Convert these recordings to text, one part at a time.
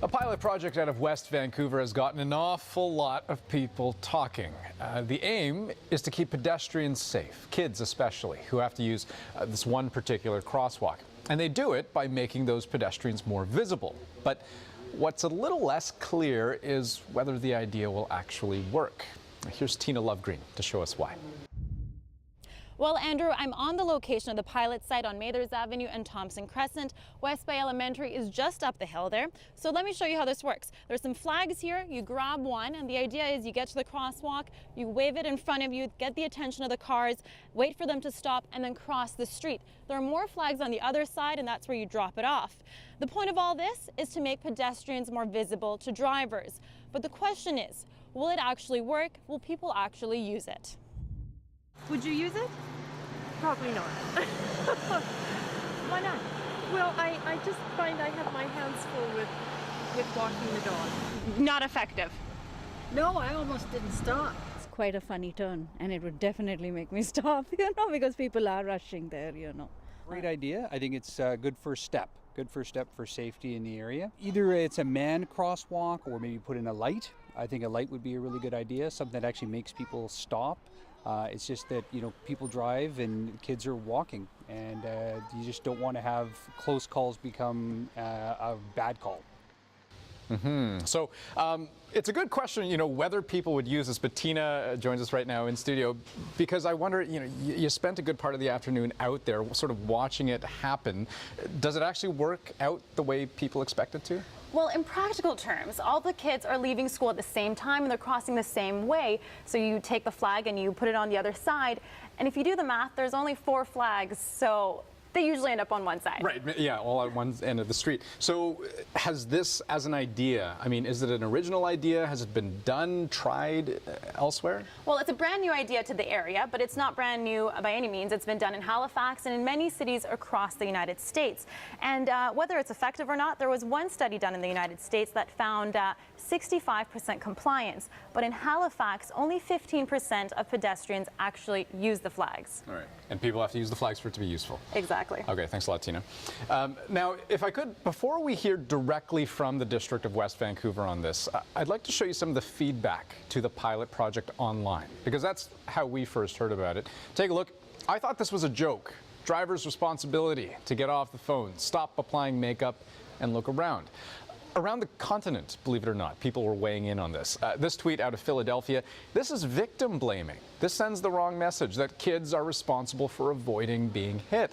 A pilot project out of West Vancouver has gotten an awful lot of people talking. The aim is to keep pedestrians safe, kids especially, who have to use this one particular crosswalk. And they do it by making those pedestrians more visible. But what's a little less clear is whether the idea will actually work. Here's Tina Lovegreen to show us why. Well, Andrew, I'm on the location of the pilot site on Mathers Avenue and Thompson Crescent. West Bay Elementary is just up the hill there. So let me show you how this works. There's some flags here. You grab one, and the idea is you get to the crosswalk, you wave it in front of you, get the attention of the cars, wait for them to stop, and then cross the street. There are more flags on the other side, and that's where you drop it off. The point of all this is to make pedestrians more visible to drivers. But the question is, will it actually work? Will people actually use it? Would you use it? Probably not. Why not? Well, I just find I have my hands full with walking the dog. Not effective. No, I almost didn't stop. It's quite a funny turn, and it would definitely make me stop, because people are rushing there, Great idea. I think it's a good first step. Good first step for safety in the area. Either it's a manned crosswalk or maybe put in a light. I think a light would be a really good idea, something that actually makes people stop. It's just that, people drive and kids are walking, and you just don't want to have close calls become a bad call. So it's a good question, whether people would use this. But Tina joins us right now in studio because I wonder, you spent a good part of the afternoon out there sort of watching it happen. Does it actually work out the way people expect it to? Well, in practical terms, all the kids are leaving school at the same time and they're crossing the same way. So you take the flag and you put it on the other side. And if you do the math, there's only 4 flags. So they usually end up on one side. Right, yeah, all at one end of the street. So has this as an idea, is it an original idea? Has it been done, tried elsewhere? Well, it's a brand new idea to the area, but it's not brand new by any means. It's been done in Halifax and in many cities across the United States. And whether it's effective or not, there was one study done in the United States that found 65% compliance. But in Halifax, only 15% of pedestrians actually use the flags. All right, and people have to use the flags for it to be useful. Exactly. Okay, thanks a lot, Tina. Now, if I could, before we hear directly from the District of West Vancouver on this, I'd like to show you some of the feedback to the pilot project online, because that's how we first heard about it. Take a look. I thought this was a joke. Driver's responsibility to get off the phone, stop applying makeup, and look around. Around the continent, believe it or not, people were weighing in on this. This tweet out of Philadelphia, this is victim blaming. This sends the wrong message that kids are responsible for avoiding being hit.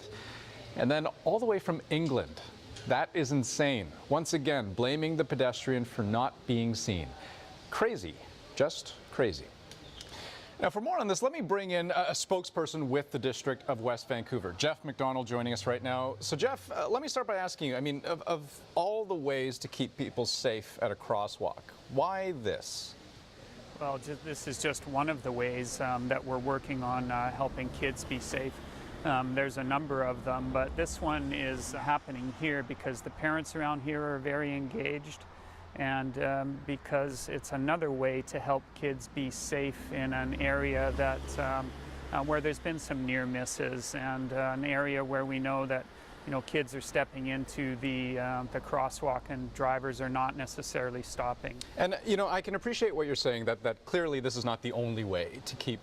And then all the way from England, that is insane. Once again, blaming the pedestrian for not being seen. Crazy, just crazy. Now, for more on this, let me bring in a spokesperson with the District of West Vancouver, Jeff McDonald, joining us right now. So, Jeff, let me start by asking you, of all the ways to keep people safe at a crosswalk, why this? Well, this is just one of the ways that we're working on helping kids be safe. There's a number of them, but this one is happening here because the parents around here are very engaged, and because it's another way to help kids be safe in an area that where there's been some near misses, and an area where we know that kids are stepping into the crosswalk and drivers are not necessarily stopping. And I can appreciate what you're saying, that clearly this is not the only way to keep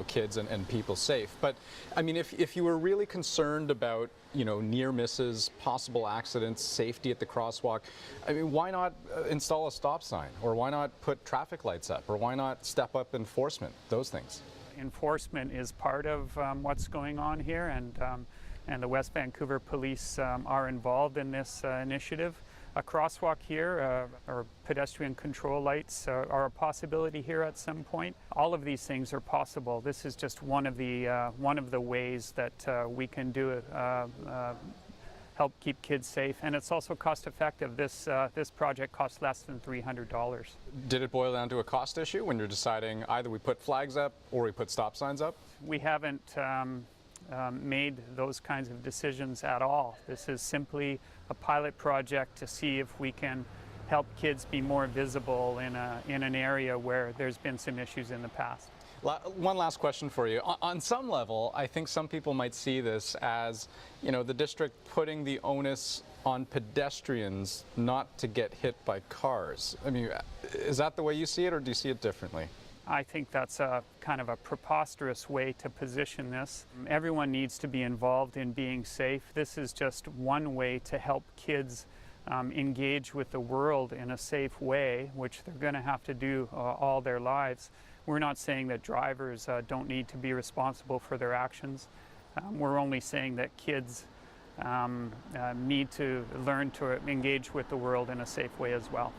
kids and people safe. But if you were really concerned about near misses, possible accidents, safety at the crosswalk, why not install a stop sign, or why not put traffic lights up, or why not step up enforcement, those things? Enforcement is part of what's going on here, and the West Vancouver Police are involved in this initiative. A crosswalk here, or pedestrian control lights, are a possibility here at some point. All of these things are possible. This is just one of the ways that we can do it, help keep kids safe, and it's also cost effective. This project costs less than $300. Did it boil down to a cost issue when you're deciding either we put flags up or we put stop signs up? We haven't made those kinds of decisions at all. This is simply a pilot project to see if we can help kids be more visible in an area where there's been some issues in the past. One last question for you. On some level, I think some people might see this as, you know, the district putting the onus on pedestrians not to get hit by cars. I mean, is that the way you see it, or do you see it differently? I think that's a kind of a preposterous way to position this. Everyone needs to be involved in being safe. This is just one way to help kids engage with the world in a safe way, which they're going to have to do all their lives. We're not saying that drivers don't need to be responsible for their actions. We're only saying that kids need to learn to engage with the world in a safe way as well.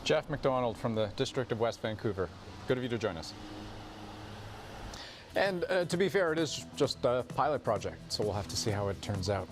Jeff McDonald from the District of West Vancouver. Good of you to join us. And to be fair, it is just a pilot project, so we'll have to see how it turns out.